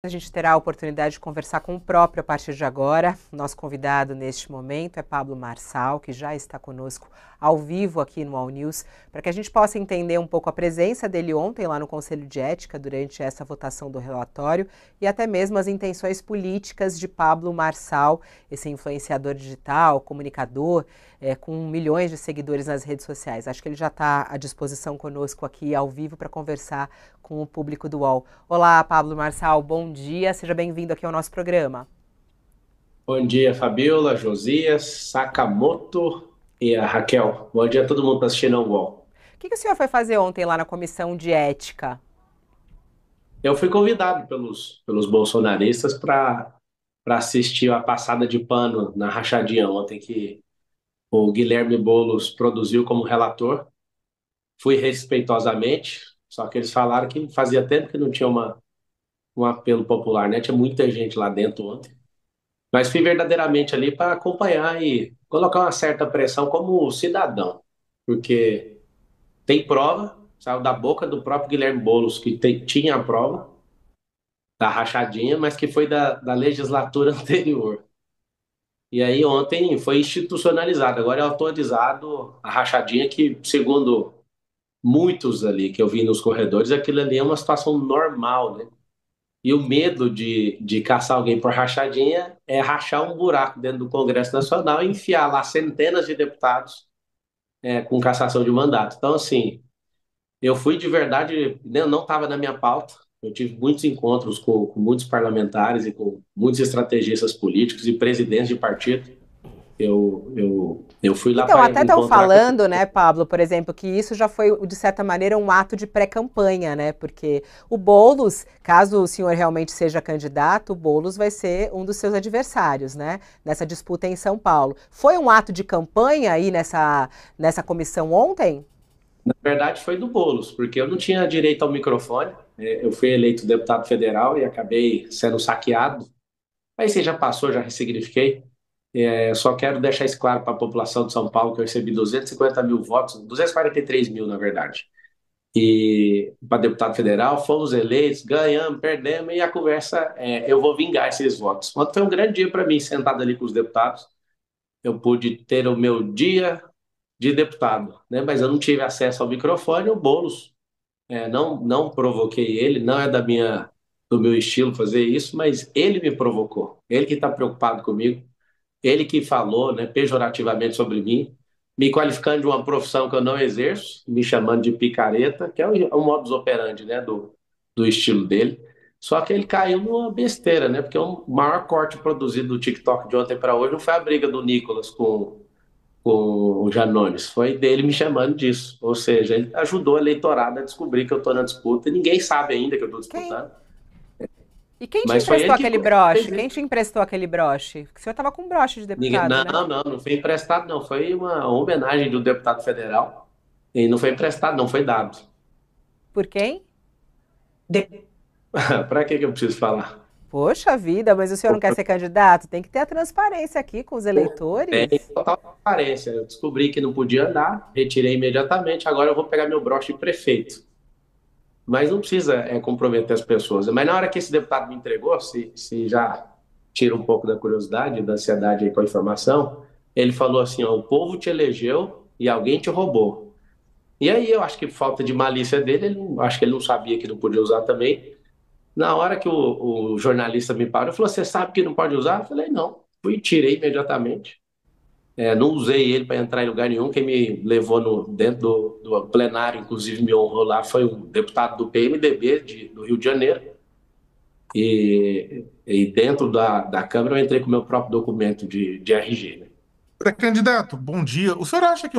A gente terá a oportunidade de conversar com o próprio a partir de agora. Nosso convidado neste momento é Pablo Marçal, que já está conosco ao vivo aqui no All News, para que a gente possa entender um pouco a presença dele ontem lá no Conselho de Ética, durante essa votação do relatório, e até mesmo as intenções políticas de Pablo Marçal, esse influenciador digital, comunicador, com milhões de seguidores nas redes sociais. Acho que ele já está à disposição conosco aqui ao vivo para conversar com o público do UOL. Olá, Pablo Marçal, bom dia, seja bem-vindo aqui ao nosso programa. Bom dia, Fabiola, Josias, Sakamoto e a Raquel. Bom dia a todo mundo que está assistindo ao UOL. O que o senhor foi fazer ontem lá na Comissão de Ética? Eu fui convidado pelos bolsonaristas para assistir a passada de pano na rachadinha ontem que o Guilherme Boulos produziu como relator. Fui respeitosamente, só que eles falaram que fazia tempo que não tinha um apelo popular, né? Tinha muita gente lá dentro ontem. Mas fui verdadeiramente ali para acompanhar e colocar uma certa pressão como cidadão, porque tem prova, saiu da boca do próprio Guilherme Boulos, que tinha a prova da rachadinha, mas que foi da legislatura anterior. E aí ontem foi institucionalizado, agora é autorizado a rachadinha que, segundo muitos ali que eu vi nos corredores, aquilo ali é uma situação normal, né? E o medo de caçar alguém por rachadinha é rachar um buraco dentro do Congresso Nacional e enfiar lá centenas de deputados com cassação de mandato. Então, assim, eu fui de verdade, não estava na minha pauta. Eu tive muitos encontros com muitos parlamentares e com muitos estrategistas políticos e presidentes de partido. Eu fui lá Então, para até estão encontrar com. falando, né, Pablo, por exemplo, que isso já foi, de certa maneira, um ato de pré-campanha, né? Porque o Boulos, caso o senhor realmente seja candidato, o Boulos vai ser um dos seus adversários, né? Nessa disputa em São Paulo. Foi um ato de campanha aí nessa comissão ontem? Na verdade, foi do Boulos, porque eu não tinha direito ao microfone. Eu fui eleito deputado federal e acabei sendo saqueado. Aí você já passou, já ressignifiquei. Só quero deixar isso claro para a população de São Paulo, que eu recebi 250 mil votos, 243 mil, na verdade. E para deputado federal, fomos eleitos, ganhamos, perdemos, e a conversa eu vou vingar esses votos. Ontem foi um grande dia para mim, sentado ali com os deputados. Eu pude ter o meu dia de deputado, né? Mas eu não tive acesso ao microfone. O Boulos, não provoquei ele, não é do meu estilo fazer isso, mas ele me provocou. Ele que está preocupado comigo, ele que falou, né, pejorativamente sobre mim, me qualificando de uma profissão que eu não exerço, me chamando de picareta, que é o modus operandi, né, do estilo dele. Só que ele caiu numa besteira, né? Porque o maior corte produzido do TikTok de ontem para hoje não foi a briga do Nicolas com o Janones, foi dele me chamando disso. Ou seja, ele ajudou o eleitorado a descobrir que eu estou na disputa e ninguém sabe ainda que eu estou Quem? disputando. E quem te Mas foi emprestou ele que aquele fez broche? Quem isso. te emprestou aquele broche? Porque o senhor estava com broche de deputado, né? Não foi emprestado, não. Foi uma homenagem do deputado federal. E não foi emprestado, não, foi dado. Por quem? Para que eu preciso falar? Poxa vida, mas o senhor não quer ser candidato? Tem que ter a transparência aqui com os Tem eleitores. total transparência. Eu descobri que não podia andar, retirei imediatamente. Agora eu vou pegar meu broche de prefeito. Mas não precisa comprometer as pessoas. Mas na hora que esse deputado me entregou, se já tira um pouco da curiosidade, da ansiedade aí com a informação, ele falou assim: ó, o povo te elegeu e alguém te roubou. E aí eu acho que falta de malícia dele, acho que ele não sabia que não podia usar também. Na hora que o jornalista me parou, ele falou: você sabe que não pode usar? Eu falei: não. Fui e tirei imediatamente. Não usei ele para entrar em lugar nenhum. Quem me levou dentro do plenário, inclusive me honrou lá, foi um deputado do PMDB do Rio de Janeiro. E dentro da Câmara eu entrei com o meu próprio documento de RG, né? Pré-candidato, bom dia. O senhor acha que,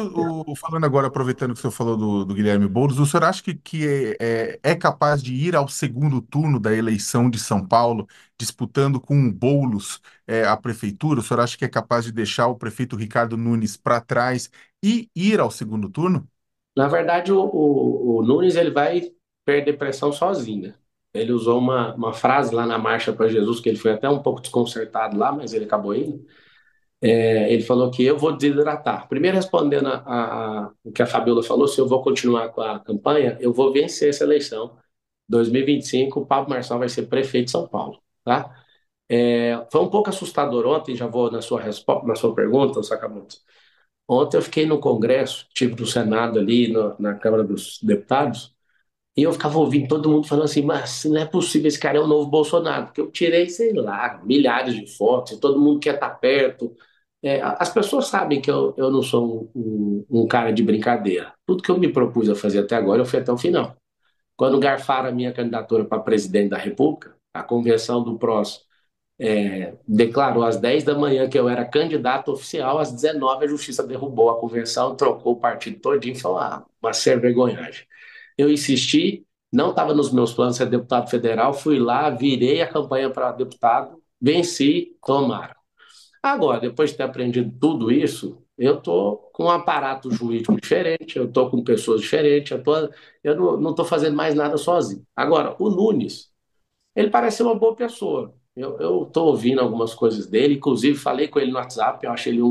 falando agora, aproveitando que o senhor falou do Guilherme Boulos, o senhor acha que é capaz de ir ao segundo turno da eleição de São Paulo, disputando com o Boulos, a prefeitura? O senhor acha que é capaz de deixar o prefeito Ricardo Nunes para trás e ir ao segundo turno? Na verdade, o Nunes ele vai perder pressão sozinho, né? Ele usou uma frase lá na Marcha para Jesus, que ele foi até um pouco desconcertado lá, mas ele acabou indo. Ele falou que eu vou desidratar. Primeiro, respondendo o que a Fabiola falou, se eu vou continuar com a campanha, eu vou vencer essa eleição. 2025, o Pablo Marçal vai ser prefeito de São Paulo, tá? Foi um pouco assustador ontem, já vou na sua pergunta, Sakamoto. Ontem eu fiquei no Congresso, tive do Senado ali, na Câmara dos Deputados, e eu ficava ouvindo todo mundo falando assim, mas não é possível, esse cara é o novo Bolsonaro, porque eu tirei, sei lá, milhares de fotos, e todo mundo quer estar perto. As pessoas sabem que eu não sou um cara de brincadeira. Tudo que eu me propus a fazer até agora, eu fui até o final. Quando garfaram a minha candidatura para presidente da República, a convenção do PROS declarou às 10 da manhã que eu era candidato oficial, às 19 a Justiça derrubou a convenção, trocou o partido todinho, falou, uma vergonhagem. Eu insisti, não estava nos meus planos ser deputado federal, fui lá, virei a campanha para deputado, venci, tomaram. Agora, depois de ter aprendido tudo isso, eu estou com um aparato jurídico diferente, eu estou com pessoas diferentes, eu não estou fazendo mais nada sozinho. Agora, o Nunes, ele parece ser uma boa pessoa. Eu estou ouvindo algumas coisas dele, inclusive falei com ele no WhatsApp, eu acho ele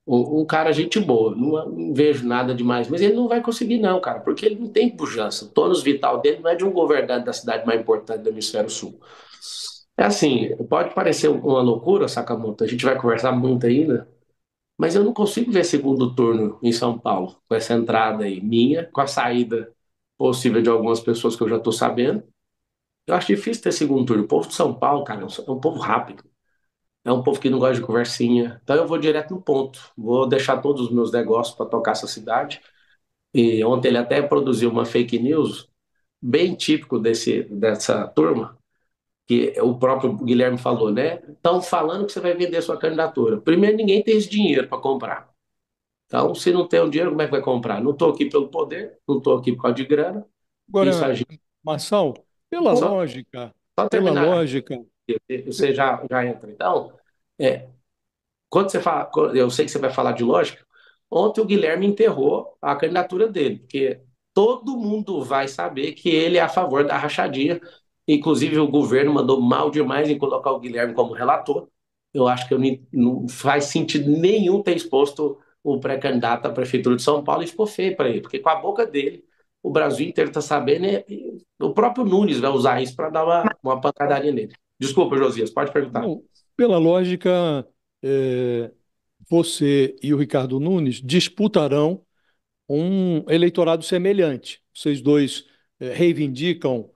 um cara gente boa, não vejo nada demais, mas ele não vai conseguir não, cara, porque ele não tem pujança. O tônus vital dele não é de um governante da cidade mais importante do hemisfério sul. É assim, pode parecer uma loucura, Sakamoto, a gente vai conversar muito ainda, mas eu não consigo ver segundo turno em São Paulo, com essa entrada aí minha, com a saída possível de algumas pessoas que eu já estou sabendo. Eu acho difícil ter segundo turno. O povo de São Paulo, cara, é um povo rápido. É um povo que não gosta de conversinha. Então eu vou direto no ponto. Vou deixar todos os meus negócios para tocar essa cidade. E ontem ele até produziu uma fake news bem típico dessa turma, que o próprio Guilherme falou, né? Estão falando que você vai vender sua candidatura. Primeiro, ninguém tem esse dinheiro para comprar. Então, se não tem o dinheiro, como é que vai comprar? Não estou aqui pelo poder, não estou aqui por causa de grana. Isso a Agora, gente. Marçal, Só, só pela terminar, lógica, você já entra. Então, é, quando você fala, eu sei que você vai falar de lógica, ontem o Guilherme enterrou a candidatura dele, porque todo mundo vai saber que ele é a favor da rachadinha. Inclusive, o governo mandou mal demais em colocar o Guilherme como relator. Eu acho que não faz sentido nenhum ter exposto o pré-candidato à Prefeitura de São Paulo e ficou feio para ele, porque com a boca dele, o Brasil inteiro está sabendo, e o próprio Nunes vai usar isso para dar uma pancadaria nele. Desculpa, Josias, pode perguntar. não, pela lógica, é, você e o Ricardo Nunes disputarão um eleitorado semelhante. Vocês dois reivindicam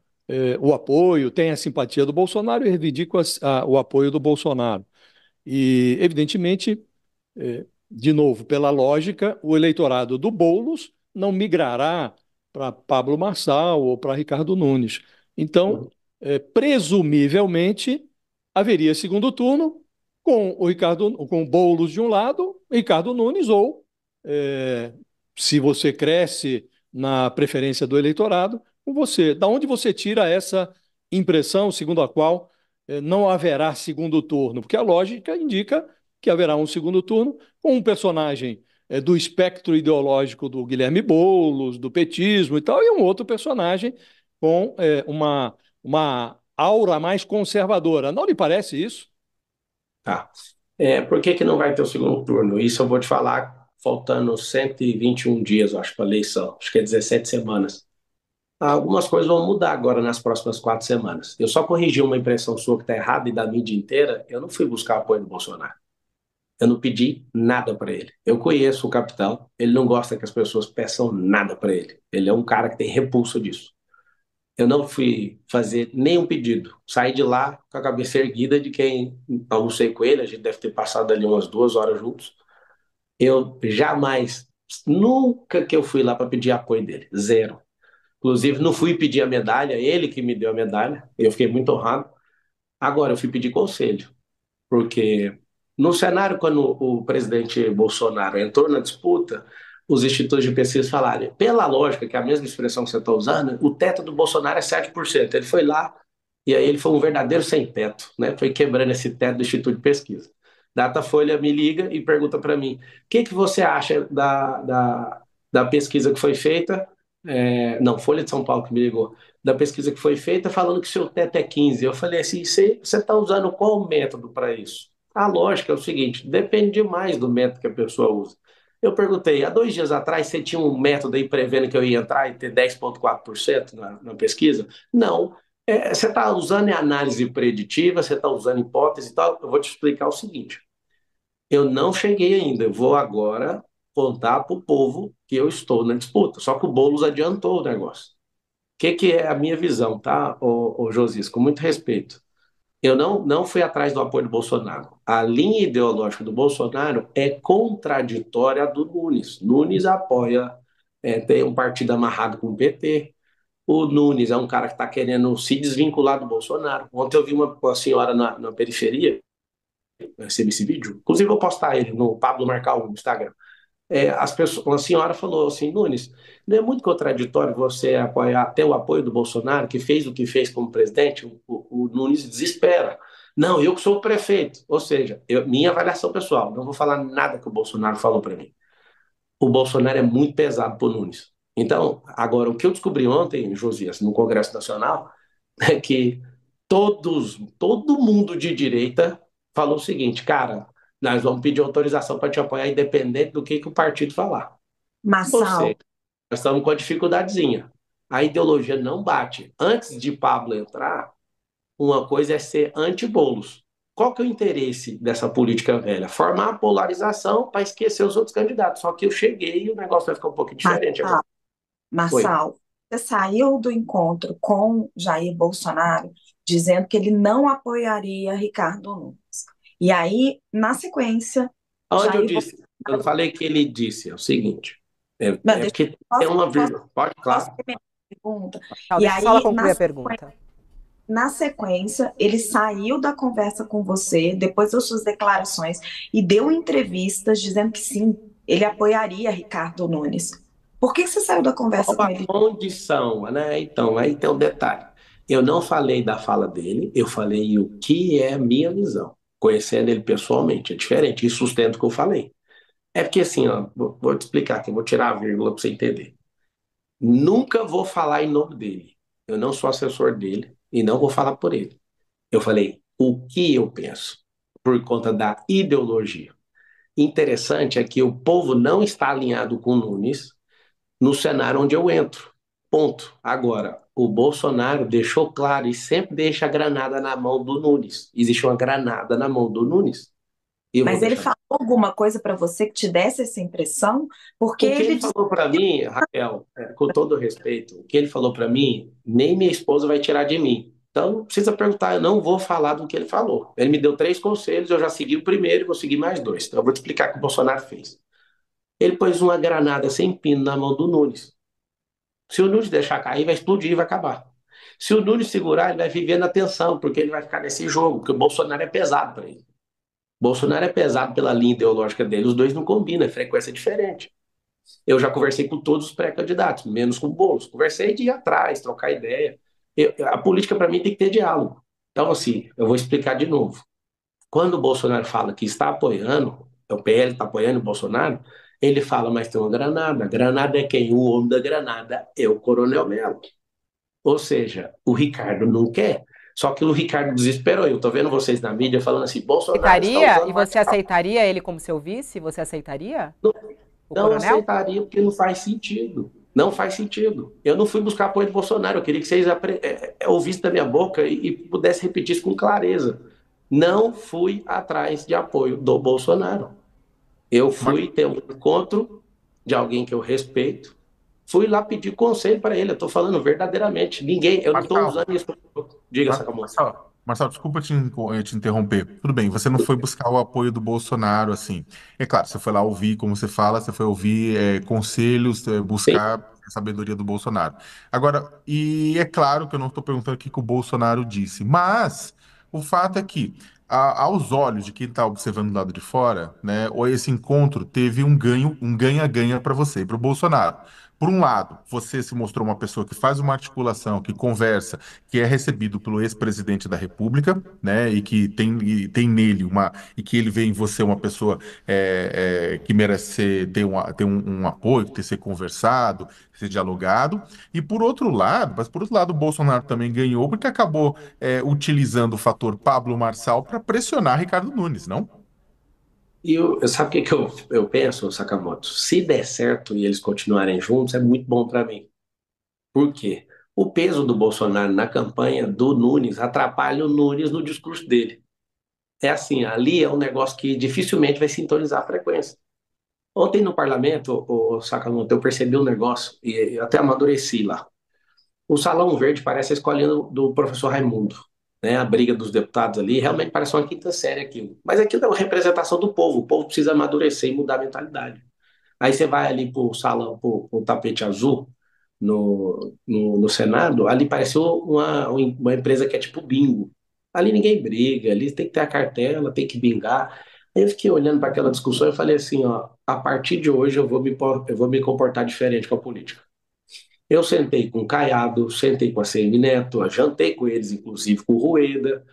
o apoio, têm a simpatia do Bolsonaro e reivindicam o apoio do Bolsonaro. E, evidentemente, de novo, pela lógica, o eleitorado do Boulos não migrará para Pablo Marçal ou para Ricardo Nunes. Então, presumivelmente, haveria segundo turno com o Boulos de um lado, Ricardo Nunes, ou, eh, se você cresce na preferência do eleitorado, com você. Da onde você tira essa impressão segundo a qual não haverá segundo turno? Porque a lógica indica que haverá um segundo turno com um personagem do espectro ideológico do Guilherme Boulos, do petismo e tal, e um outro personagem com uma aura mais conservadora. Não lhe parece isso? Tá. Por que que não vai ter o segundo turno? Isso eu vou te falar faltando 121 dias, eu acho, para a eleição. Acho que é 17 semanas. Algumas coisas vão mudar agora nas próximas 4 semanas. Eu só corrigi uma impressão sua que está errada e da mídia inteira. Eu não fui buscar apoio do Bolsonaro. Eu não pedi nada para ele. Eu conheço o capitão. Ele não gosta que as pessoas peçam nada para ele. Ele é um cara que tem repulsa disso. Eu não fui fazer nenhum pedido. Saí de lá com a cabeça erguida de quem almocei com ele. A gente deve ter passado ali umas 2 horas juntos. Eu jamais, nunca que eu fui lá para pedir apoio dele. Zero. Inclusive, não fui pedir a medalha, ele que me deu a medalha. Eu fiquei muito honrado. Agora, eu fui pedir conselho, porque no cenário, quando o presidente Bolsonaro entrou na disputa, os institutos de pesquisa falaram, pela lógica, que é a mesma expressão que você está usando, o teto do Bolsonaro é 7%. Ele foi lá e aí ele foi um verdadeiro sem teto, né? Foi quebrando esse teto do instituto de pesquisa. Datafolha me liga e pergunta para mim, o que que você acha da pesquisa que foi feita? Não, Folha de São Paulo que me ligou, da pesquisa que foi feita falando que seu teto é 15. Eu falei assim, você está usando qual método para isso? A lógica é o seguinte, depende demais do método que a pessoa usa. Eu perguntei, há 2 dias atrás você tinha um método aí prevendo que eu ia entrar e ter 10,4% na pesquisa? Não. Você está usando análise preditiva, você está usando hipótese e tal. Eu vou te explicar o seguinte. Eu não cheguei ainda, eu vou agora contar para o povo que eu estou na disputa. Só que o Boulos adiantou o negócio. O que é a minha visão, tá, ô Josias? Com muito respeito. Eu não fui atrás do apoio do Bolsonaro. A linha ideológica do Bolsonaro é contraditória à do Nunes. Nunes apoia, tem um partido amarrado com o PT. O Nunes é um cara que está querendo se desvincular do Bolsonaro. Ontem eu vi uma senhora na periferia, recebi esse vídeo, inclusive eu vou postar ele no Pablo Marcal no Instagram. Uma senhora falou assim, Nunes, não é muito contraditório você apoiar até o apoio do Bolsonaro, que fez o que fez como presidente? O Nunes desespera. Não, eu que sou o prefeito. Ou seja, minha avaliação pessoal, não vou falar nada que o Bolsonaro falou para mim. O Bolsonaro é muito pesado para o Nunes. Então, agora, o que eu descobri ontem, Josias, no Congresso Nacional, é que todo mundo de direita falou o seguinte, cara, nós vamos pedir autorização para te apoiar independente do que o partido falar. Ou Marçal, seja, nós estamos com a dificuldadezinha. A ideologia não bate. Antes de Pablo entrar, uma coisa é ser anti-Bolos. Qual que é o interesse dessa política velha? Formar a polarização para esquecer os outros candidatos. Só que eu cheguei e o negócio vai ficar um pouquinho diferente agora. Marçal, Oi. Marçal, você saiu do encontro com Jair Bolsonaro dizendo que ele não apoiaria Ricardo Nunes. E aí, na sequência, Onde eu Jair disse? Eu não Bolsonaro. falei que ele disse, é o seguinte. Não, É deixa, porque tem posso, uma posso, vírgula. Pode, posso claro. terminar a pergunta? Não, E deixa só ela aí, concluir a pergunta. na sequência, ele saiu da conversa com você, depois das suas declarações, e deu entrevistas dizendo que sim, ele apoiaria Ricardo Nunes. Por que você saiu da conversa Qual com a ele? condição, né? Então, aí tem um detalhe. Eu não falei da fala dele, eu falei o que é a minha visão. Conhecendo ele pessoalmente, é diferente, e sustento o que eu falei. É porque assim, ó, vou te explicar aqui, vou tirar a vírgula para você entender. Nunca vou falar em nome dele. Eu não sou assessor dele e não vou falar por ele. Eu falei o que eu penso, por conta da ideologia. Interessante é que o povo não está alinhado com o Nunes no cenário onde eu entro. Ponto. Agora, o Bolsonaro deixou claro e sempre deixa a granada na mão do Nunes. Existe uma granada na mão do Nunes. E eu vou Mas ele deixar. falou alguma coisa para você que te desse essa impressão? Porque O que ele ele disse falou para mim, Raquel, com todo respeito, o que ele falou para mim, nem minha esposa vai tirar de mim. Então, não precisa perguntar, eu não vou falar do que ele falou. Ele me deu 3 conselhos, eu já segui o primeiro e vou seguir mais 2. Então, eu vou te explicar o que o Bolsonaro fez. Ele pôs uma granada sem pino na mão do Nunes. Se o Nunes deixar cair, vai explodir e vai acabar. Se o Nunes segurar, ele vai viver na tensão, porque ele vai ficar nesse jogo, porque o Bolsonaro é pesado para ele. O Bolsonaro é pesado pela linha ideológica dele, os dois não combinam, é frequência diferente. Eu já conversei com todos os pré-candidatos, menos com o Boulos. Conversei de ir atrás, trocar ideia. A política, para mim, tem que ter diálogo. Então, assim, eu vou explicar de novo. Quando o Bolsonaro fala que está apoiando, o PL está apoiando o Bolsonaro, ele fala, mas tem uma granada. A granada é quem? O homem da granada é o Coronel Melo. Ou seja, o Ricardo não quer. Só que o Ricardo desesperou. Eu estou vendo vocês na mídia falando assim, Bolsonaro está Aceitaria? usando E você material. aceitaria ele como seu vice? Você aceitaria? O Não coronel? aceitaria porque não faz sentido. Não faz sentido. Eu não fui buscar apoio do Bolsonaro. Eu queria que vocês ouvissem da minha boca e pudessem repetir isso com clareza. Não fui atrás de apoio do Bolsonaro. Eu Mar- fui ter um encontro de alguém que eu respeito. Fui lá pedir conselho para ele. Eu estou falando verdadeiramente. Ninguém, eu não estou Marçal, usando isso. Diga, Sacamões. Marcelo, desculpa te interromper. Tudo bem, você não foi buscar o apoio do Bolsonaro, assim. É claro, você foi lá ouvir, como você fala, você foi ouvir conselhos, Sim, buscar a sabedoria do Bolsonaro. Agora, e é claro que eu não estou perguntando o que que o Bolsonaro disse, mas o fato é que, aos olhos de quem está observando do lado de fora, né, esse encontro teve um ganha-ganha para você e para o Bolsonaro. Por um lado, você se mostrou uma pessoa que faz uma articulação, que conversa, que é recebido pelo ex-presidente da República, né, e tem nele e que ele vê em você uma pessoa que merece ter um apoio, ter ser conversado, ser dialogado. E por outro lado, o Bolsonaro também ganhou porque acabou utilizando o fator Pablo Marçal para pressionar Ricardo Nunes, não? sabe o que que eu penso, Sakamoto? Se der certo e eles continuarem juntos, é muito bom para mim. Por quê? O peso do Bolsonaro na campanha do Nunes atrapalha o Nunes no discurso dele. É assim, ali é um negócio que dificilmente vai sintonizar a frequência. Ontem no parlamento, o Sakamoto, eu percebi um negócio e eu até amadureci lá. O Salão Verde parece a escolinha do professor Raimundo, né? A briga dos deputados ali, realmente parece uma quinta série aquilo. Mas aquilo é uma representação do povo, o povo precisa amadurecer e mudar a mentalidade. Aí você vai ali para o salão, para o tapete azul no Senado, ali pareceu uma empresa que é tipo bingo. Ali ninguém briga, ali tem que ter a cartela, tem que bingar. Aí eu fiquei olhando para aquela discussão e falei assim, ó, a partir de hoje eu vou me comportar diferente com a política. Eu sentei com o Caiado, sentei com a CM Neto, jantei com eles, inclusive com o Rueda,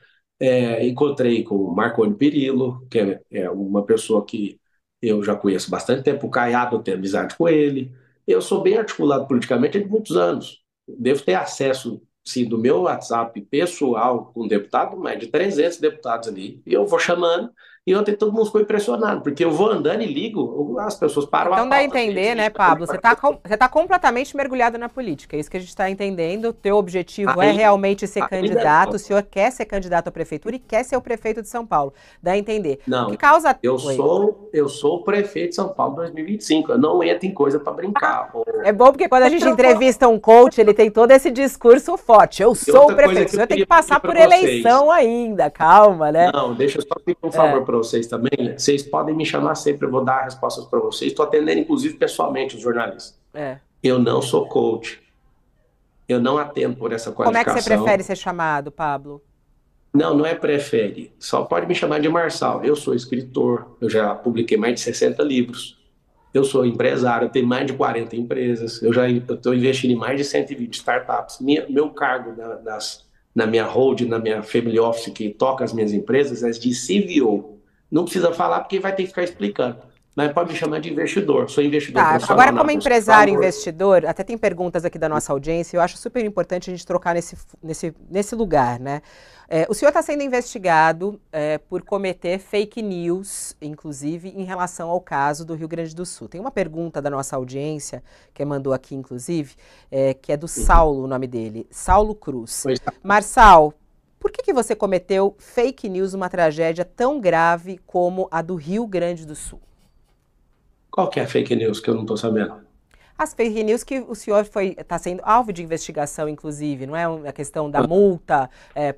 encontrei com o Marconi Perillo, que é uma pessoa que eu já conheço há bastante tempo, o Caiado eu tenho amizade com ele. Eu sou bem articulado politicamente há muitos anos. Devo ter acesso, sim, do meu WhatsApp pessoal com deputado, mais de 300 deputados ali. E eu vou chamando, e ontem todo mundo ficou impressionado, porque eu vou andando e ligo, as pessoas param a Então dá a pauta, tem entender, né, gente Pablo? Você tá completamente mergulhado na política. É isso que a gente está entendendo. O teu objetivo é ainda, realmente ser ainda candidato. não. O senhor quer ser candidato à prefeitura e quer ser o prefeito de São Paulo. Dá a entender. O que Não, causa. eu Oi. sou, eu sou o prefeito de São Paulo 2025. Eu não entro em coisa para brincar. É bom porque quando a gente entrevista um coach, ele tem todo esse discurso forte. Eu E sou o outra coisa prefeito. O que eu senhor tem que queria pedir passar para por vocês. eleição ainda. Calma, né? Não, deixa eu só pedir um favor para vocês também. Vocês podem me chamar sempre, eu vou dar respostas para vocês. Estou atendendo, inclusive, pessoalmente os jornalistas. É. Eu não sou coach. Eu não atendo por essa Como é que você prefere qualificação. ser chamado, Pablo? Não, não é prefere. Só pode me chamar de Marçal. Eu sou escritor, eu já publiquei mais de 60 livros. Eu sou empresário, eu tenho mais de 40 empresas, eu estou investindo em mais de 120 startups. Meu cargo na minha holding, na minha family office que toca as minhas empresas é de CVO. Não precisa falar porque vai ter que ficar explicando. Mas pode me chamar de investidor. Sou investidor Tá, profissional agora na como Bolsa de empresário Valores. investidor, até tem perguntas aqui da nossa audiência, eu acho super importante a gente trocar nesse lugar, né? O senhor está sendo investigado por cometer fake news, inclusive, em relação ao caso do Rio Grande do Sul. Tem uma pergunta da nossa audiência, que mandou aqui, inclusive, que é do Saulo, o nome dele, Saulo Cruz. Pois tá. Marçal, por que você cometeu fake news numa tragédia tão grave como a do Rio Grande do Sul? Qual que é a fake news que eu não estou sabendo? As fake news que o senhor está sendo alvo de investigação, inclusive, não é a questão da multa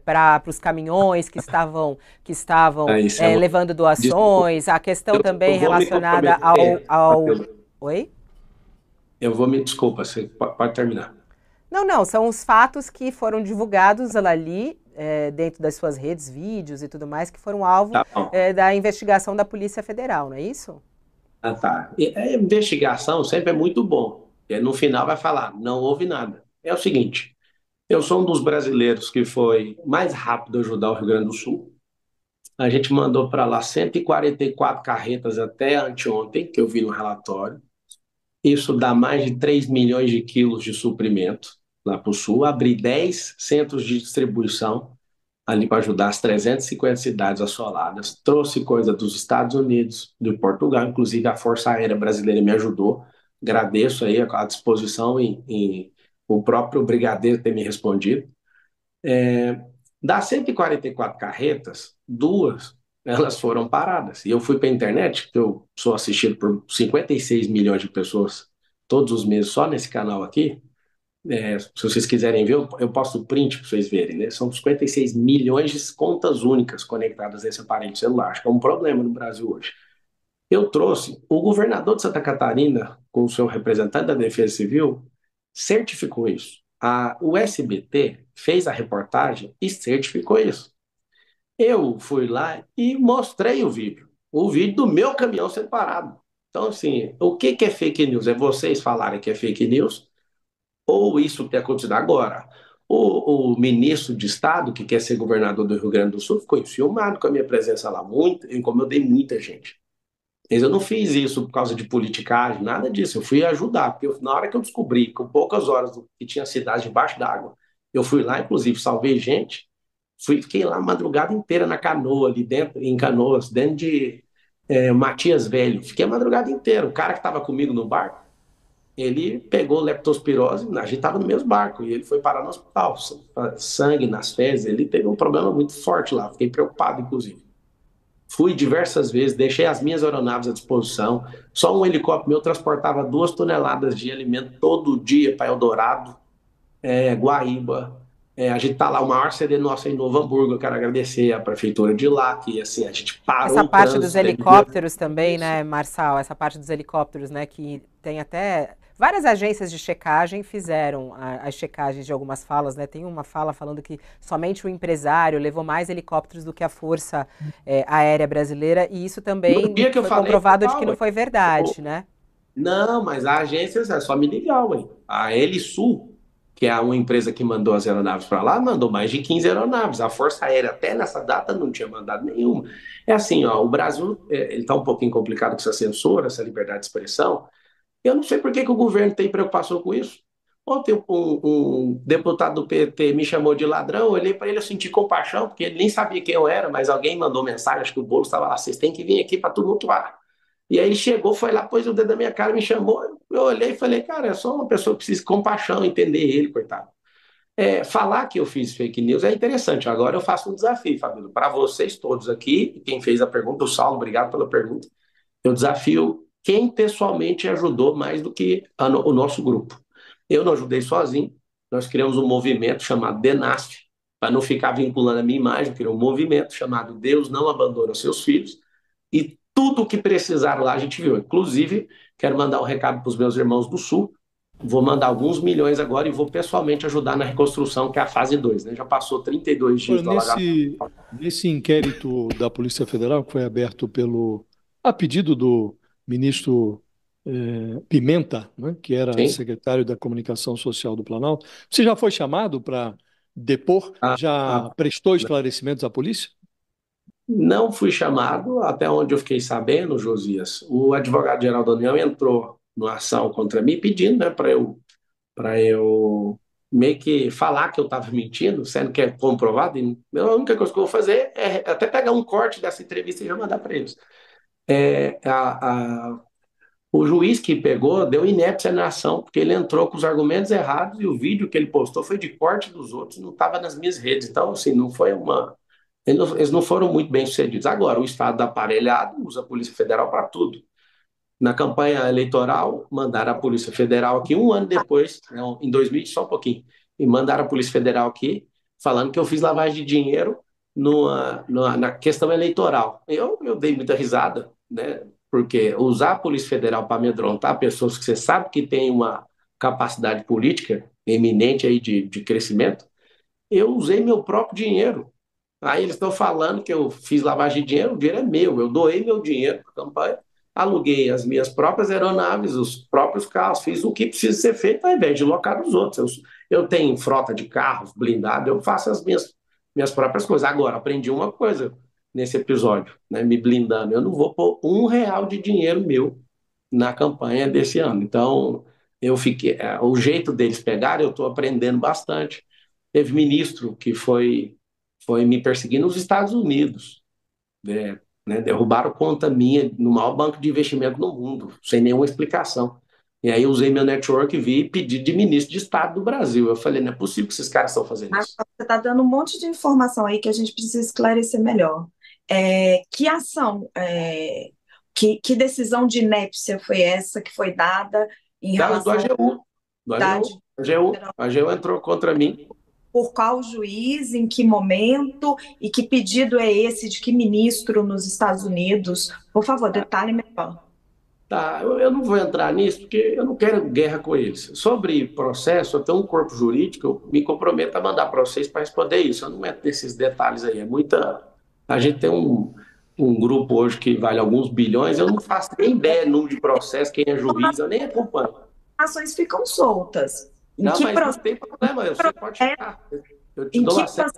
para os caminhões que estavam Isso é levando desculpa. doações, a questão também Eu vou me relacionada comprometer. Oi? Desculpa, você pode terminar. Não, são os fatos que foram divulgados ali dentro das suas redes, vídeos e tudo mais, que foram alvo Tá bom. da investigação da Polícia Federal, não é isso? Ah, tá. A investigação sempre é muito bom. E aí, no final vai falar, não houve nada. É o seguinte, eu sou um dos brasileiros que foi mais rápido a ajudar o Rio Grande do Sul. A gente mandou para lá 144 carretas até anteontem, que eu vi no relatório. Isso dá mais de 3 milhões de quilos de suprimento lá para o Sul. Abri 10 centros de distribuição ali para ajudar as 350 cidades assoladas. Trouxe coisa dos Estados Unidos, de Portugal, inclusive a Força Aérea Brasileira me ajudou. Agradeço aí a disposição em o próprio brigadeiro ter me respondido. Das 144 carretas, duas elas foram paradas. E eu fui para a internet, que eu sou assistido por 56 milhões de pessoas todos os meses só nesse canal aqui. Se vocês quiserem ver, eu posto print para vocês verem, né? São 56 milhões de contas únicas conectadas nesse aparelho celular. Acho que é um problema no Brasil hoje. Eu trouxe o governador de Santa Catarina, com o seu representante da Defesa Civil, certificou isso. O SBT fez a reportagem e certificou isso. Eu fui lá e mostrei o vídeo do meu caminhão sendo parado. Então, assim, o que é fake news? É vocês falarem que é fake news ou isso ter acontecido agora? O ministro de Estado, que quer ser governador do Rio Grande do Sul, ficou enciumado com a minha presença lá. Eu incomodei muita gente. Mas eu não fiz isso por causa de politicagem, nada disso. Eu fui ajudar, porque na hora que eu descobri, com poucas horas que tinha cidade debaixo d'água, eu fui lá, inclusive, salvei gente. Fiquei lá a madrugada inteira na canoa, ali dentro, em Canoas, dentro o Matias Velho. Fiquei a madrugada inteira. O cara que estava comigo no barco, ele pegou leptospirose, a gente estava no mesmo barco, e ele foi parar no hospital, sangue nas fezes, ele teve um problema muito forte lá, fiquei preocupado, inclusive. Fui diversas vezes, deixei as minhas aeronaves à disposição, só um helicóptero meu transportava 2 toneladas de alimento todo dia para Eldorado, Guaíba. A gente está lá, o maior CD nosso é em Novo Hamburgo. Eu quero agradecer a prefeitura de lá, que assim, a gente Essa parou o parte dos trânsito. helicópteros também, Isso. né, Marçal? Essa parte dos helicópteros, né, que tem até várias agências de checagem fizeram as checagens de algumas falas, né? Tem uma fala falando que somente o empresário levou mais helicópteros do que a Força Aérea Brasileira, e isso No também dia que eu foi falei, comprovado de que tal, não ué. foi verdade, né? Não, mas a agência é só me ligar, ué. A Helisul, que é uma empresa que mandou as aeronaves para lá, mandou mais de 15 aeronaves. A Força Aérea até nessa data não tinha mandado nenhuma. É assim, ó, o Brasil ele está um pouquinho complicado com essa censura, essa liberdade de expressão. Eu não sei por que o governo tem preocupação com isso. Ontem um deputado do PT me chamou de ladrão, eu olhei para ele, eu senti compaixão, porque ele nem sabia quem eu era, mas alguém mandou mensagem, acho que o Boulos estava lá, vocês têm que vir aqui para tumultuar. E aí ele chegou, foi lá, pôs o dedo na minha cara, me chamou, eu olhei e falei, cara, é só uma pessoa que precisa de compaixão, entender ele, coitado. Falar que eu fiz fake news é interessante. Agora eu faço um desafio, Fabíola, para vocês todos aqui, quem fez a pergunta, o Saulo, obrigado pela pergunta. Eu desafio quem pessoalmente ajudou mais do que o nosso grupo. Eu não ajudei sozinho, nós criamos um movimento chamado DENASF, para não ficar vinculando a minha imagem, criou um movimento chamado Deus Não Abandona Seus Filhos, e tudo o que precisaram lá a gente viu. Inclusive, quero mandar um recado para os meus irmãos do Sul, vou mandar alguns milhões agora e vou pessoalmente ajudar na reconstrução, que é a fase 2, né? Já passou 32 dias Olha, do alagamento. nesse inquérito da Polícia Federal, que foi aberto a pedido do ministro Pimenta, né, que era Sim? secretário da Comunicação Social do Planalto, você já foi chamado para depor? A, Já a, prestou esclarecimentos à polícia? Não fui chamado, até onde eu fiquei sabendo, Josias. O advogado-geral da União entrou numa ação contra mim pedindo, né, para eu meio que falar que eu estava mentindo, sendo que é comprovado. E a única coisa que eu vou fazer é até pegar um corte dessa entrevista e já mandar para eles. É, a, a, o juiz que pegou deu inépcia na ação, porque ele entrou com os argumentos errados e o vídeo que ele postou foi de corte dos outros, não estava nas minhas redes. Então, assim, não foi uma. Eles não foram muito bem sucedidos. Agora, o Estado aparelhado usa a Polícia Federal para tudo. Na campanha eleitoral, mandaram a Polícia Federal aqui um ano depois, não, em 2000, só um pouquinho, e mandaram a Polícia Federal aqui, falando que eu fiz lavagem de dinheiro na questão eleitoral. Eu dei muita risada, né? Porque usar a Polícia Federal para amedrontar pessoas que você sabe que tem uma capacidade política eminente aí de crescimento, eu usei meu próprio dinheiro. Aí eles estão falando que eu fiz lavagem de dinheiro, o dinheiro é meu, eu doei meu dinheiro para a campanha, aluguei as minhas próprias aeronaves, os próprios carros, fiz o que precisa ser feito ao invés de locar os outros. Eu tenho frota de carros blindado, eu faço as minhas próprias coisas. Agora, aprendi uma coisa nesse episódio, né, me blindando, eu não vou pôr R$ 1 de dinheiro meu na campanha desse ano. Então, eu fiquei, o jeito deles pegarem, eu estou aprendendo bastante. Teve ministro que foi me perseguir nos Estados Unidos, né, derrubaram conta minha no maior banco de investimento no mundo, sem nenhuma explicação. E aí usei meu network e vi e pedi de ministro de Estado do Brasil. Eu falei, não é possível que esses caras estão fazendo Mas isso. você está dando um monte de informação aí que a gente precisa esclarecer melhor. Que ação, que decisão de inépcia foi essa que foi dada em Do relação à AGU, do AGU. cidade A AGU entrou contra mim. por qual juiz, em que momento e que pedido é esse de que ministro nos Estados Unidos? Por favor, detalhe melhor. Tá, eu não vou entrar nisso porque eu não quero guerra com eles. Sobre processo, eu tenho um corpo jurídico, eu me comprometo a mandar para vocês para responder isso. Eu não entro nesses detalhes aí. É muita. A gente tem um grupo hoje que vale alguns bilhões, eu não faço nem ideia número de processo, quem é juiz, eu nem acompanho. Ações ficam soltas. Em Não, que mas não tem problema, você pode checar. Eu te Em dou que, acesso.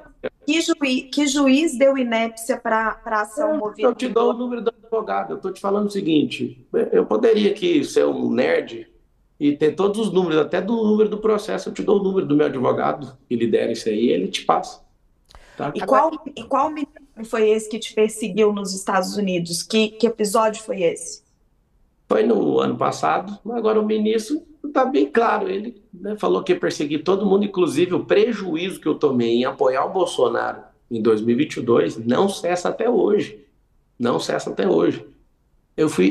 que juiz deu inépcia para a ação movida? Eu te dou o número do advogado. Eu estou te falando o seguinte: eu poderia aqui ser um nerd e ter todos os números, até do número do processo. Eu te dou o número do meu advogado que lidera isso aí, ele te passa. Tá? E qual foi esse que te perseguiu nos Estados Unidos? Que episódio foi esse? Foi no ano passado, agora o ministro está bem claro, ele, né, falou que ia perseguir todo mundo, inclusive o prejuízo que eu tomei em apoiar o Bolsonaro em 2022 não cessa até hoje, não cessa até hoje.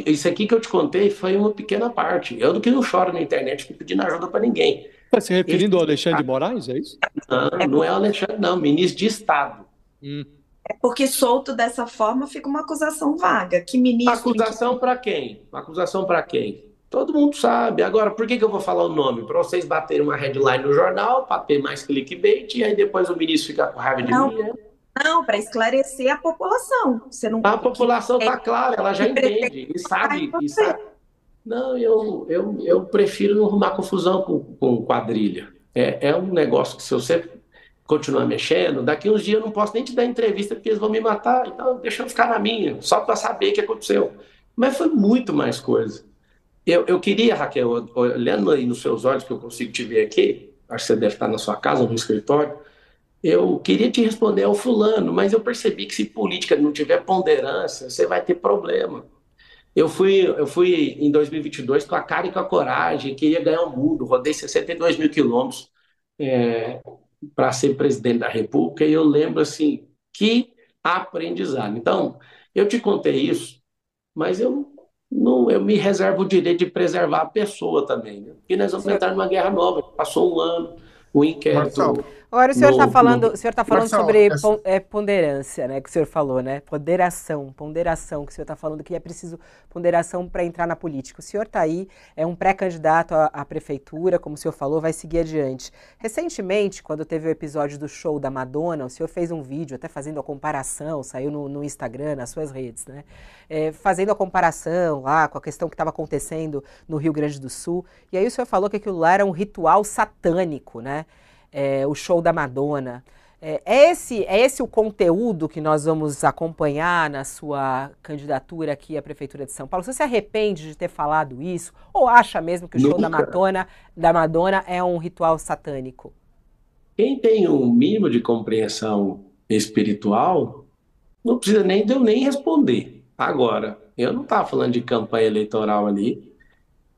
Isso aqui que eu te contei foi uma pequena parte. Eu do que não choro na internet, fico pedindo ajuda para ninguém. Está se Esse, referindo ao Alexandre de Moraes, é isso? não, não é o Alexandre, não, ministro de Estado. Hum. Porque solto dessa forma fica uma acusação vaga. Que ministro. Acusação para quem? Acusação para quem? Todo mundo sabe. Agora, por que eu vou falar o nome? Para vocês baterem uma headline no jornal, para ter mais clickbait, e aí depois o ministro fica com raiva de mim, né? Não, para esclarecer a população. Você não... A população está clara, ela já entende e sabe. Não, eu prefiro não arrumar confusão com quadrilha. É um negócio que se você continuar mexendo, daqui uns dias eu não posso nem te dar entrevista porque eles vão me matar, então deixa eu ficar na minha, só para saber o que aconteceu. Mas foi muito mais coisa. Eu queria, Raquel, olhando aí nos seus olhos, que eu consigo te ver aqui, acho que você deve estar na sua casa, no escritório, eu queria te responder ao fulano, mas eu percebi que se política não tiver ponderância, você vai ter problema. Eu fui em 2022 com a cara e com a coragem, queria ganhar o mundo, rodei 62 mil quilômetros para ser presidente da República, e eu lembro assim, que aprendizado. Então, eu te contei isso, mas eu me reservo o direito de preservar a pessoa também, né? Porque nós vamos entrar numa guerra nova. Passou um ano, o Marçal, inquérito Agora o senhor está falando, o senhor tá falando Marçal, sobre ponderância, né? Que o senhor falou, né? Ponderação, que o senhor está falando que é preciso ponderação para entrar na política. O senhor está aí, é um pré-candidato à prefeitura, como o senhor falou, vai seguir adiante. Recentemente, quando teve o episódio do show da Madonna, o senhor fez um vídeo até fazendo a comparação, saiu no Instagram, nas suas redes, né? Fazendo a comparação lá com a questão que estava acontecendo no Rio Grande do Sul. E aí o senhor falou que aquilo lá era um ritual satânico, né? O show da Madonna. É esse o conteúdo que nós vamos acompanhar na sua candidatura aqui à Prefeitura de São Paulo? Você se arrepende de ter falado isso? Ou acha mesmo que o show da Madonna é um ritual satânico? Quem tem um mínimo de compreensão espiritual não precisa nem de eu nem responder. Agora, eu não estava falando de campanha eleitoral ali,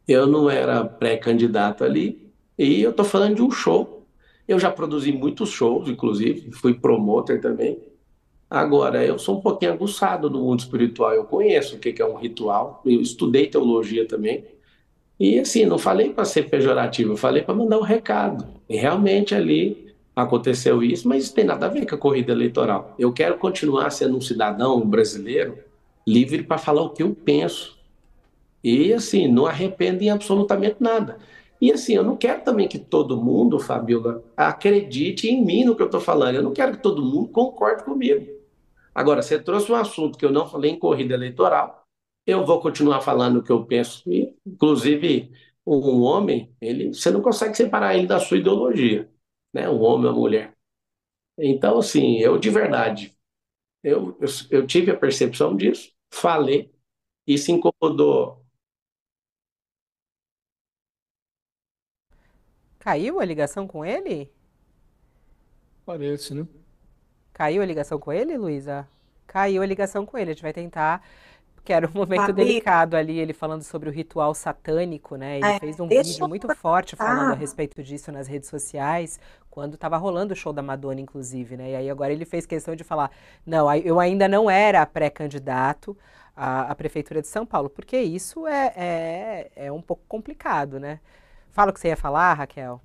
eu não era pré-candidato ali, e eu estou falando de um show. Eu já produzi muitos shows, inclusive, fui promotor também. Agora, eu sou um pouquinho aguçado no mundo espiritual, eu conheço o que é um ritual, eu estudei teologia também. E assim, não falei para ser pejorativo, eu falei para mandar um recado. E realmente ali aconteceu isso, mas isso tem nada a ver com a corrida eleitoral. Eu quero continuar sendo um cidadão brasileiro livre para falar o que eu penso. E assim, não arrependo em absolutamente nada. E assim, eu não quero também que todo mundo, Fabiola, acredite em mim no que eu estou falando. Eu não quero que todo mundo concorde comigo. Agora, você trouxe um assunto que eu não falei em corrida eleitoral, eu vou continuar falando o que eu penso. E, inclusive, um homem, você não consegue separar ele da sua ideologia, né? Um homem ou uma mulher. Então, assim, eu de verdade, eu tive a percepção disso, falei, e se incomodou. Caiu a ligação com ele? Parece, né? Caiu a ligação com ele, Luísa? Caiu a ligação com ele. A gente vai tentar, porque era um momento Fabi, delicado ali, ele falando sobre o ritual satânico, né? Ele fez um deixa vídeo eu muito forte falando a perguntar. respeito disso nas redes sociais, quando estava rolando o show da Madonna, inclusive, né? E aí agora ele fez questão de falar, não, eu ainda não era pré-candidato à Prefeitura de São Paulo, porque isso é um pouco complicado, né? Fala o que você ia falar, Raquel.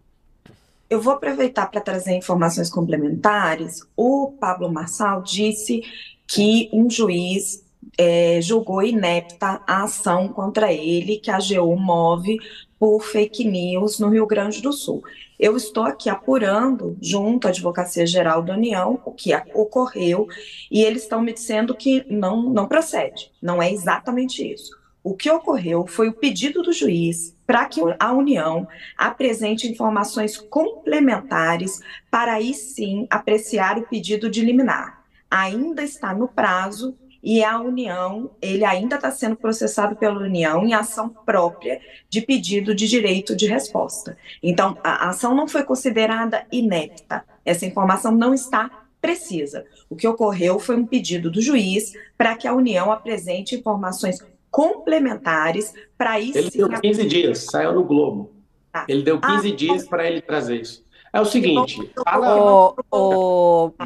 Eu vou aproveitar para trazer informações complementares. O Pablo Marçal disse que um juiz julgou inepta a ação contra ele que a AGU move por fake news no Rio Grande do Sul. Eu estou aqui apurando, junto à Advocacia Geral da União, o que ocorreu, e eles estão me dizendo que não procede, não é exatamente isso. O que ocorreu foi o pedido do juiz para que a União apresente informações complementares para aí sim apreciar o pedido de liminar. Ainda está no prazo e a União, ele ainda está sendo processado pela União em ação própria de pedido de direito de resposta. Então, a ação não foi considerada inepta. Essa informação não está precisa. O que ocorreu foi um pedido do juiz para que a União apresente informações complementares para aí Ele sim deu 15 dias, saiu no Globo. apresentar. Ele deu 15 dias para ele trazer isso. É o seguinte,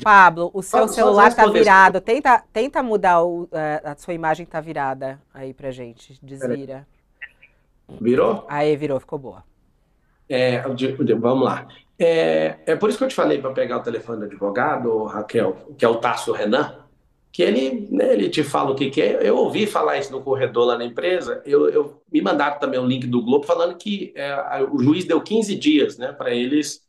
Pablo, o seu Só celular tá responder isso. virado. Tenta mudar a sua imagem tá virada aí pra gente. Desvira. Virou? Aí, virou, ficou boa. Vamos lá. É por isso que eu te falei para pegar o telefone do advogado, Raquel, que é o Tássio Renan, que ele te fala o que que é. Eu ouvi falar isso no corredor lá na empresa. Me mandaram também um link do Globo falando que o juiz deu 15 dias, né, para eles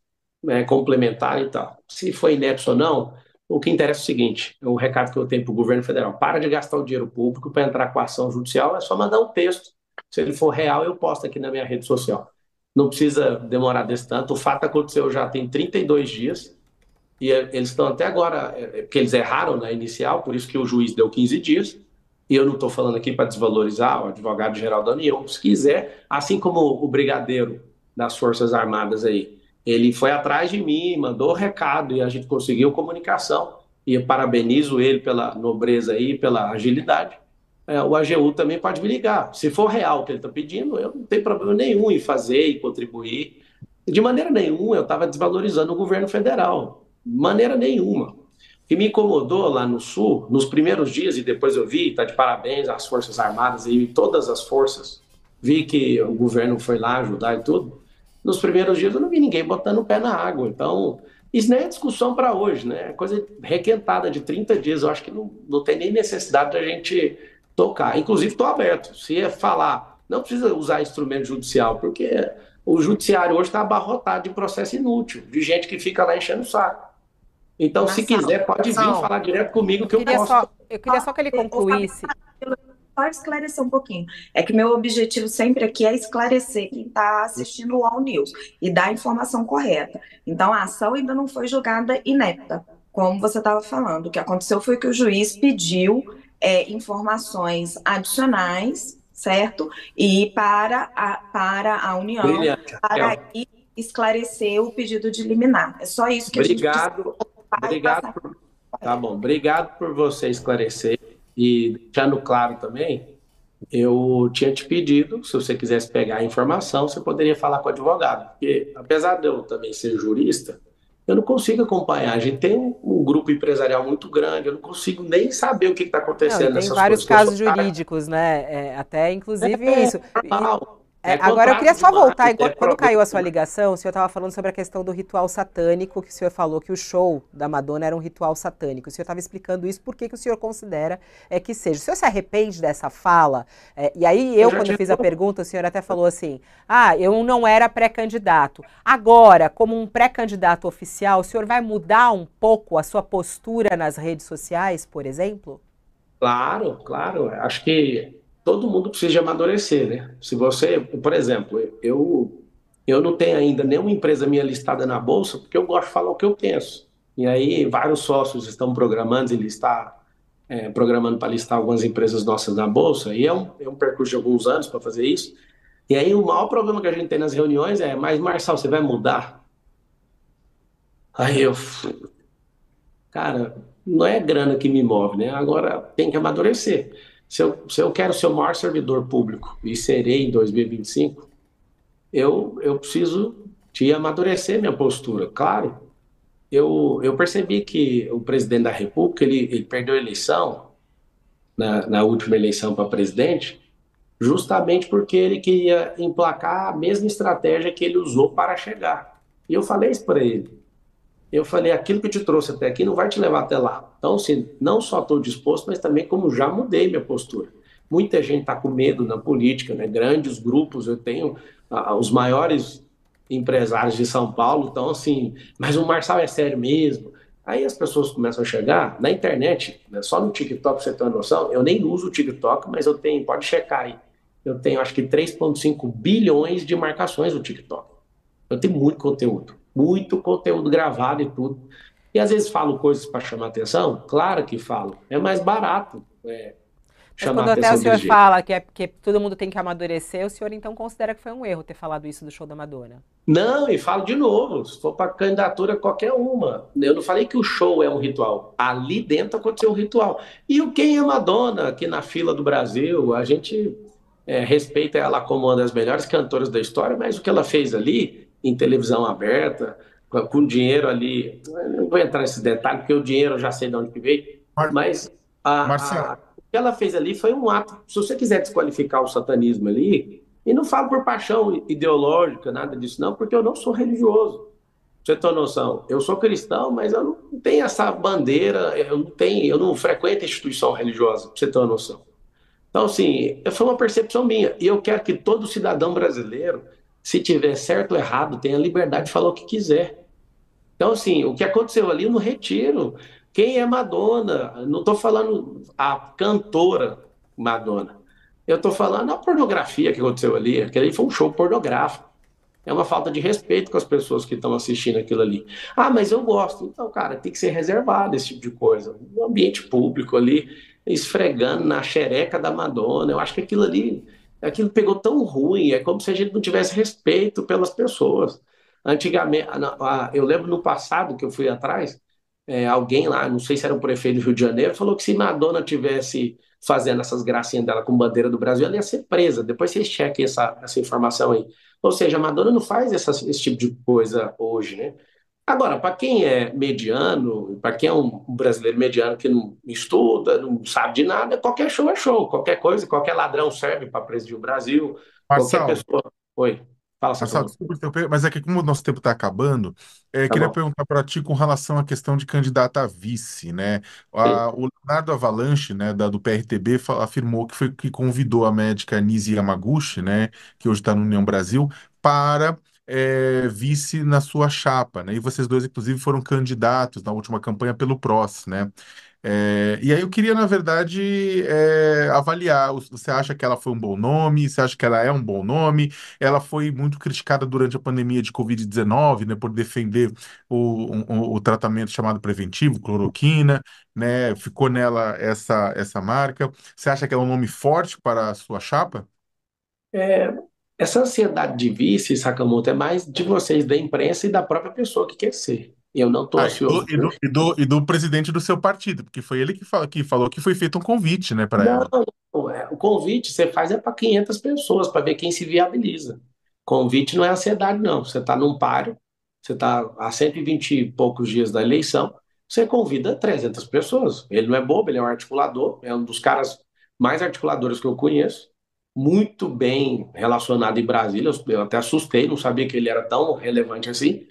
complementarem e tal. Se foi inepto ou não, o que interessa é o seguinte: o recado que eu tenho para o governo federal: para de gastar o dinheiro público para entrar com a ação judicial, é só mandar um texto. Se ele for real, eu posto aqui na minha rede social. Não precisa demorar desse tanto. O fato aconteceu já tem 32 dias e eles estão até agora, porque eles erraram na inicial, por isso que o juiz deu 15 dias. E eu não estou falando aqui para desvalorizar o advogado-geral da União. Se quiser, assim como o brigadeiro das Forças Armadas aí, ele foi atrás de mim, mandou recado e a gente conseguiu comunicação. E eu parabenizo ele pela nobreza aí, pela agilidade. O AGU também pode me ligar. Se for real o que ele está pedindo, eu não tenho problema nenhum em fazer e contribuir. De maneira nenhuma eu estava desvalorizando o governo federal. De maneira nenhuma. O que me incomodou lá no Sul, nos primeiros dias, e depois eu vi, está de parabéns às Forças Armadas e todas as forças, vi que o governo foi lá ajudar e tudo. Nos primeiros dias eu não vi ninguém botando o pé na água. Então, isso nem é discussão para hoje, né? É coisa requentada de 30 dias. Eu acho que não tem nem necessidade da gente tocar. Inclusive, estou aberto. Se é falar, não precisa usar instrumento judicial, porque o judiciário hoje está abarrotado de processo inútil, de gente que fica lá enchendo o saco. Então, se quiser, pode vir falar direto comigo que eu posso. Eu queria só que ele concluísse. Só esclarecer um pouquinho. É que meu objetivo sempre aqui é esclarecer quem está assistindo o All News e dar a informação correta. Então, a ação ainda não foi julgada inepta, como você estava falando. O que aconteceu foi que o juiz pediu informações adicionais, certo? E para a União, Brilhante, para esclarecer o pedido de liminar. É só isso que Obrigado. Tá bom. Obrigado por você esclarecer. E deixando claro também, eu tinha te pedido, se você quisesse pegar a informação, você poderia falar com o advogado. Porque, apesar de eu também ser jurista, eu não consigo acompanhar. A gente tem um grupo empresarial muito grande, eu não consigo nem saber o que está acontecendo nessas coisas. Tem vários casos jurídicos, né? Até, inclusive, isso. Agora, eu queria só voltar, quando caiu a sua ligação, o senhor estava falando sobre a questão do ritual satânico, que o senhor falou que o show da Madonna era um ritual satânico. O senhor estava explicando isso, por que o senhor considera que seja. O senhor se arrepende dessa fala? E aí, quando eu fiz a pergunta, o senhor até falou assim, eu não era pré-candidato. Agora, como um pré-candidato oficial, o senhor vai mudar um pouco a sua postura nas redes sociais, por exemplo? Claro. Acho que todo mundo precisa de amadurecer, né? Se você, por exemplo, eu não tenho ainda nenhuma empresa minha listada na Bolsa, porque eu gosto de falar o que eu penso. E aí vários sócios estão programando para listar algumas empresas nossas na Bolsa, e é um percurso de alguns anos para fazer isso. E aí o maior problema que a gente tem nas reuniões é, mas Marçal, você vai mudar? Aí cara, não é grana que me move, né? Agora tem que amadurecer. Se eu quero ser o maior servidor público e serei em 2025, eu preciso de amadurecer minha postura. Claro, eu percebi que o presidente da República ele perdeu a eleição, na última eleição para presidente, justamente porque ele queria emplacar a mesma estratégia que ele usou para chegar. E eu falei isso para ele. Eu falei, aquilo que te trouxe até aqui não vai te levar até lá. Então, assim, não só estou disposto, mas também como já mudei minha postura. Muita gente está com medo na política, né? Grandes grupos, eu tenho os maiores empresários de São Paulo, então assim, mas o Marçal é sério mesmo? Aí as pessoas começam a chegar na internet, né? Só no TikTok, pra você ter uma noção, eu nem uso o TikTok, mas eu tenho, pode checar aí, eu tenho acho que 3,5 bilhões de marcações no TikTok. Eu tenho muito conteúdo gravado e tudo. E às vezes falo coisas para chamar atenção? Claro que falo. É mais barato. Mas chamar quando a até o atenção senhor desse jeito. fala que todo mundo tem que amadurecer, o senhor então considera que foi um erro ter falado isso do show da Madonna? Não, e falo de novo, se for para candidatura qualquer uma. Eu não falei que o show é um ritual. Ali dentro aconteceu um ritual. E o Quem é Madonna, aqui na fila do Brasil, a gente respeita ela como uma das melhores cantoras da história, mas o que ela fez ali, em televisão aberta, com dinheiro ali, eu não vou entrar nesses detalhes, porque o dinheiro eu já sei de onde que veio, Mar- mas Marcelo, o que ela fez ali foi um ato. Se você quiser desqualificar o satanismo ali, e não falo por paixão ideológica, nada disso, não, porque eu não sou religioso. Pra você ter uma noção, eu sou cristão, mas eu não tenho essa bandeira, eu não frequento instituição religiosa, pra você ter uma noção. Então, assim, foi uma percepção minha. E eu quero que todo cidadão brasileiro, se tiver certo ou errado, tenha liberdade de falar o que quiser. Então, assim, o que aconteceu ali no Retiro, quem é Madonna? Não estou falando a cantora Madonna. Eu estou falando a pornografia que aconteceu ali. Aquele ali foi um show pornográfico. É uma falta de respeito com as pessoas que estão assistindo aquilo ali. Ah, mas eu gosto. Então, cara, tem que ser reservado esse tipo de coisa. No ambiente público ali, esfregando na xereca da Madonna. Eu acho que aquilo pegou tão ruim. É como se a gente não tivesse respeito pelas pessoas. Antigamente, eu lembro no passado que eu fui atrás, alguém lá, não sei se era o prefeito do Rio de Janeiro, falou que se Madonna tivesse fazendo essas gracinhas dela com bandeira do Brasil, ela ia ser presa. Depois vocês chequem essa informação aí. Ou seja, a Madonna não faz esse tipo de coisa hoje, né? Agora, para quem é mediano, para quem é um brasileiro mediano que não estuda, não sabe de nada, qualquer show é show, qualquer coisa, qualquer ladrão serve para presidir o Brasil, qualquer Marçal, pessoa. Oi, fala, Marçal, Sacomano. desculpa interromper, mas é que como o nosso tempo está acabando, Tá queria bom. perguntar para ti com relação à questão de candidata a vice, né? Sim. O Leonardo Avalanche, né, do PRTB, afirmou que foi que convidou a médica Nisi Yamaguchi, né, que hoje está no União Brasil, para vice na sua chapa, né? E vocês dois, inclusive, foram candidatos na última campanha pelo PROS, né? E aí eu queria, na verdade, avaliar. Você acha que ela foi um bom nome? Você acha que ela é um bom nome? Ela foi muito criticada durante a pandemia de Covid-19, né, por defender o tratamento chamado preventivo, cloroquina, né? Ficou nela essa marca. Você acha que é um nome forte para a sua chapa? É, essa ansiedade de vice, Sakamoto, é mais de vocês da imprensa e da própria pessoa que quer ser. Eu não estou Ah, ansioso por isso. e do presidente do seu partido, porque foi ele que falou que foi feito um convite, né, para Não, ela. não é. O convite você faz é para 500 pessoas, para ver quem se viabiliza. Convite não é ansiedade, não. Você está num páreo, você está há 120 e poucos dias da eleição, você convida 300 pessoas. Ele não é bobo, ele é um articulador, é um dos caras mais articuladores que eu conheço, muito bem relacionado em Brasília. Eu até assustei, não sabia que ele era tão relevante assim.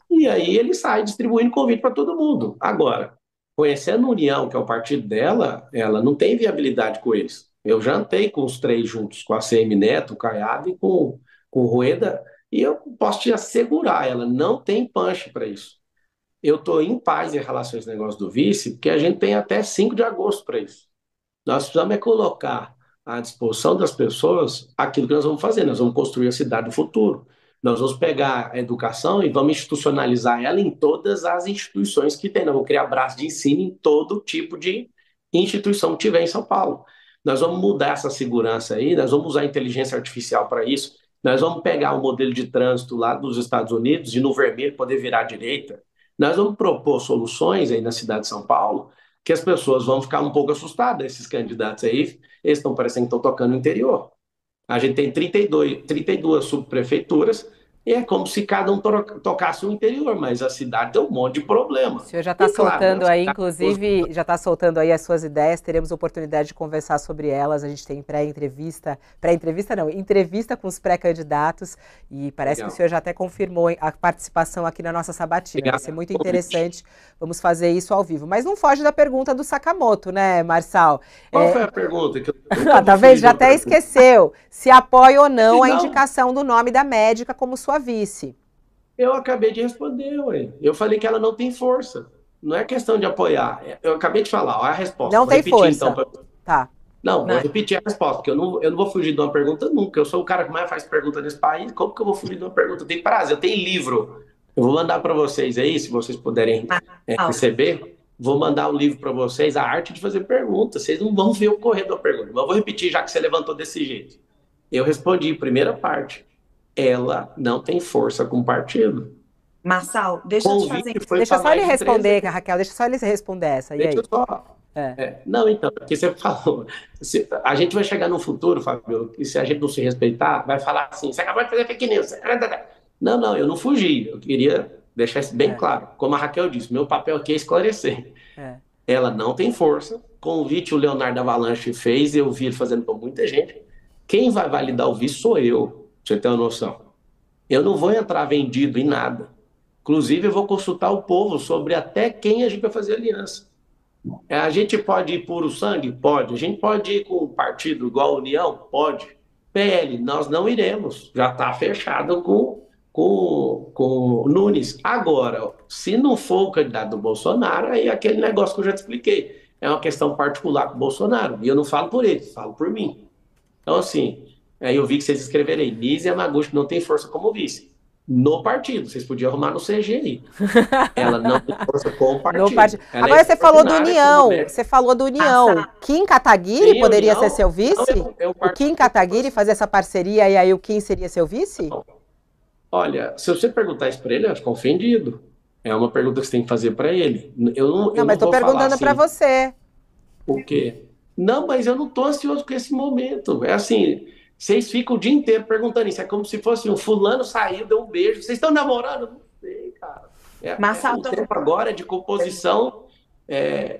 E aí ele sai distribuindo convite para todo mundo. Agora, conhecendo a União, que é o partido dela, ela não tem viabilidade com eles. Eu jantei com os três juntos, com a CM Neto, o Caiado e com o Rueda, e eu posso te assegurar, ela não tem punch para isso. Eu estou em paz em relação a esse negócio do vice, porque a gente tem até 5 de agosto para isso. Nós precisamos colocar à disposição das pessoas aquilo que nós vamos fazer. Nós vamos construir a cidade do futuro. Nós vamos pegar a educação e vamos institucionalizar ela em todas as instituições que tem. Nós vamos criar braço de ensino em todo tipo de instituição que tiver em São Paulo. Nós vamos mudar essa segurança aí, nós vamos usar a inteligência artificial para isso. Nós vamos pegar o modelo de trânsito lá dos Estados Unidos e no vermelho poder virar à direita. Nós vamos propor soluções aí na cidade de São Paulo que as pessoas vão ficar um pouco assustadas, esses candidatos aí, eles estão parecendo que estão tocando no interior. A gente tem 32 subprefeituras, e é como se cada um tocasse o interior, mas a cidade tem um monte de O problema. senhor já está E claro, soltando nós aí, inclusive, já está soltando aí as suas ideias, teremos oportunidade de conversar sobre elas. A gente tem pré-entrevista não, entrevista com os pré-candidatos, e parece que o legal. senhor já até confirmou a participação aqui na nossa sabatina. Vai Obrigado ser pelo muito convite. interessante, vamos fazer isso ao vivo. Mas não foge da pergunta do Sakamoto, né, Marçal? Qual foi a pergunta? Que eu nunca Ah, vou tá vendo? fugir de Já uma até pergunta. esqueceu se apoia ou não a Não, indicação do nome da médica como sua vice. eu acabei de responder, ué. Eu falei que ela não tem força. Não é questão de apoiar. Eu acabei de falar, olha a resposta. Não Vou tem repetir então. força. Tá. Não, vou Na- repetir a resposta, porque eu não vou fugir de uma pergunta nunca. Eu sou o cara que mais faz pergunta nesse país. Como que eu vou fugir de uma pergunta? Tem prazo, eu tenho livro. Eu vou mandar para vocês aí, se vocês puderem Não. receber. vou mandar um livro para vocês, A Arte de Fazer Perguntas. Vocês não vão ver o correr da pergunta, mas eu vou repetir já que você levantou desse jeito. Eu respondi, primeira parte, ela não tem força com o partido. Marçal, deixa eu te fazer. Deixa só ele responder, Raquel, deixa só ele responder essa. E aí? Deixa eu só. Não, então, porque você falou, a gente vai chegar no futuro, Fábio, que se a gente não se respeitar, vai falar assim, você acabou de fazer fake news. Não, eu não fugi, eu queria deixar isso bem claro. Como a Raquel disse, meu papel aqui é esclarecer. Ela não tem força, convite o Leonardo Avalanche fez, eu vi ele fazendo para muita gente. Quem vai validar o visto sou eu, pra você ter uma noção. Eu não vou entrar vendido em nada. Inclusive, eu vou consultar o povo sobre até quem a gente vai fazer aliança. A gente pode ir puro sangue? Pode. A gente pode ir com o partido igual a União? Pode. PL, nós não iremos. Já está fechado com o Nunes. Agora, se não for o candidato do Bolsonaro, aí é aquele negócio que eu já te expliquei. É uma questão particular com o Bolsonaro. E eu não falo por ele, falo por mim. Então, assim, aí eu vi que vocês escreveram aí, Nise Yamaguchi não tem força como vice. No partido, vocês podiam arrumar no CG aí. Ela não tem força com o partido. Agora você falou do União. Você falou do União. Kim Kataguiri poderia ser seu vice? O Kim Kataguiri fazer essa parceria e aí o Kim seria seu vice? Olha, se você perguntar isso para ele, eu fico ofendido. É uma pergunta que você tem que fazer para ele. Não, mas estou perguntando para você. O quê? Não, mas eu não estou ansioso com esse momento. É assim, vocês ficam o dia inteiro perguntando isso. É como se fosse um fulano saiu, deu um beijo. Vocês estão namorando? Não sei, cara. O tempo agora é de composição,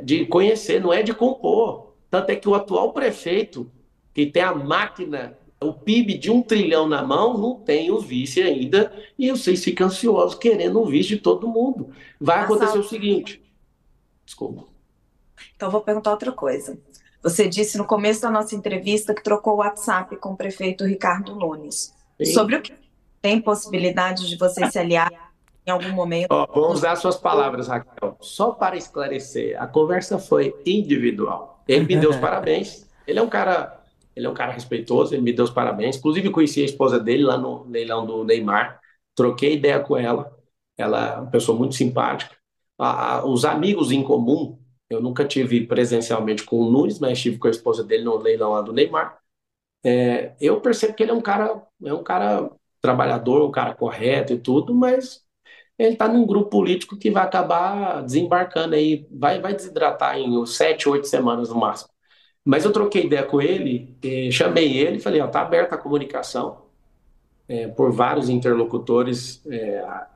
de conhecer, não é de compor. Tanto é que o atual prefeito, que tem a máquina, o PIB de 1 trilhão na mão, não tem o vice ainda. E vocês ficam ansiosos querendo o vice de todo mundo. Vai acontecer o seguinte. Desculpa. Então, vou perguntar outra coisa. Você disse no começo da nossa entrevista que trocou o WhatsApp com o prefeito Ricardo Nunes. Sim. Sobre o que tem possibilidade de você se aliar em algum momento? Vou usar suas palavras, Raquel. Só para esclarecer, a conversa foi individual. Ele me deu os parabéns. Ele é um cara respeitoso, ele me deu os parabéns. Inclusive, conheci a esposa dele lá no leilão do Neymar. Troquei ideia com ela. Ela é uma pessoa muito simpática. Os amigos em comum, eu nunca tive presencialmente com o Nunes, mas estive com a esposa dele no leilão lá do Neymar. Eu percebo que ele é um cara trabalhador, um cara correto e tudo, mas ele está num grupo político que vai acabar desembarcando aí, vai desidratar em 7, 8 semanas no máximo. Mas eu troquei ideia com ele, chamei ele e falei, tá aberta a comunicação por vários interlocutores.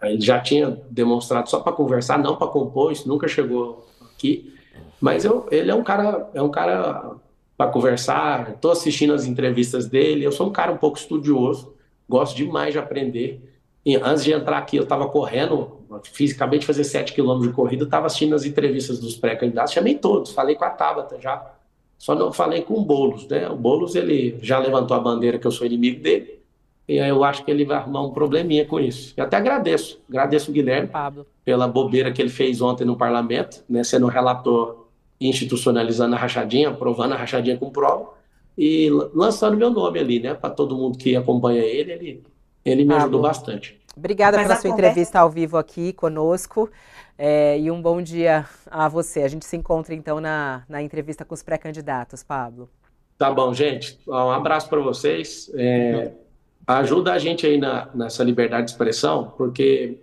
Ele já tinha demonstrado só para conversar, não para compor, isso nunca chegou aqui. Mas ele é um cara para conversar. Estou assistindo as entrevistas dele. Eu sou um cara um pouco estudioso, gosto demais de aprender. E antes de entrar aqui, eu estava correndo, acabei de fazer 7 quilômetros de corrida, estava assistindo as entrevistas dos pré-candidatos, chamei todos, falei com a Tabata já, só não falei com o Boulos, né? O Boulos, ele já levantou a bandeira que eu sou inimigo dele, e aí eu acho que ele vai arrumar um probleminha com isso. Eu até agradeço o Guilherme pela bobeira que ele fez ontem no parlamento, né, sendo relator, institucionalizando a rachadinha, aprovando a rachadinha com prova e lançando meu nome ali, né, para todo mundo que acompanha ele me ajudou bastante. Obrigada pela sua entrevista ao vivo aqui conosco e um bom dia a você. A gente se encontra então na entrevista com os pré-candidatos, Pablo. Tá bom, gente. Um abraço para vocês. Ajuda a gente aí nessa liberdade de expressão, porque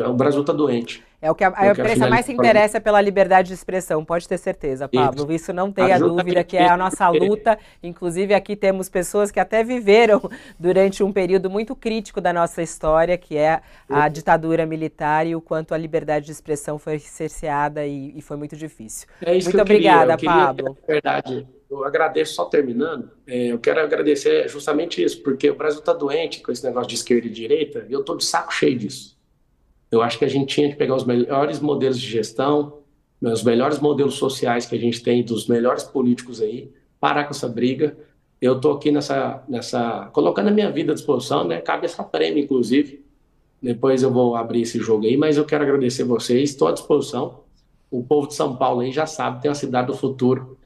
o Brasil está doente. É o que a imprensa mais se interessa pela liberdade de expressão, pode ter certeza, Pablo. Isso não tenha dúvida que é a nossa luta. Inclusive, aqui temos pessoas que até viveram durante um período muito crítico da nossa história, que é a ditadura militar e o quanto a liberdade de expressão foi cerceada e foi muito difícil. Muito obrigada, Pablo. Na verdade, eu agradeço, só terminando, eu quero agradecer justamente isso, porque o Brasil está doente com esse negócio de esquerda e direita, e eu estou de saco cheio disso. Eu acho que a gente tinha que pegar os melhores modelos de gestão, os melhores modelos sociais que a gente tem, dos melhores políticos aí, parar com essa briga. Eu estou aqui colocando a minha vida à disposição, né? Cabe essa prêmio, inclusive. Depois eu vou abrir esse jogo aí, mas eu quero agradecer vocês, estou à disposição. O povo de São Paulo aí já sabe, tem a cidade do futuro,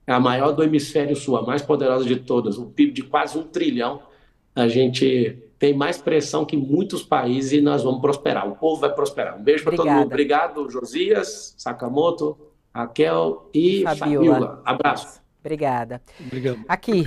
é a maior do hemisfério sul, a mais poderosa de todas, um PIB de quase 1 trilhão. A gente tem mais pressão que muitos países e nós vamos prosperar. O povo vai prosperar. Um beijo para todo mundo. Obrigado, Josias, Sakamoto. Raquel e Fabiola. Fabiola. Abraço. Obrigada. Obrigado. Aqui,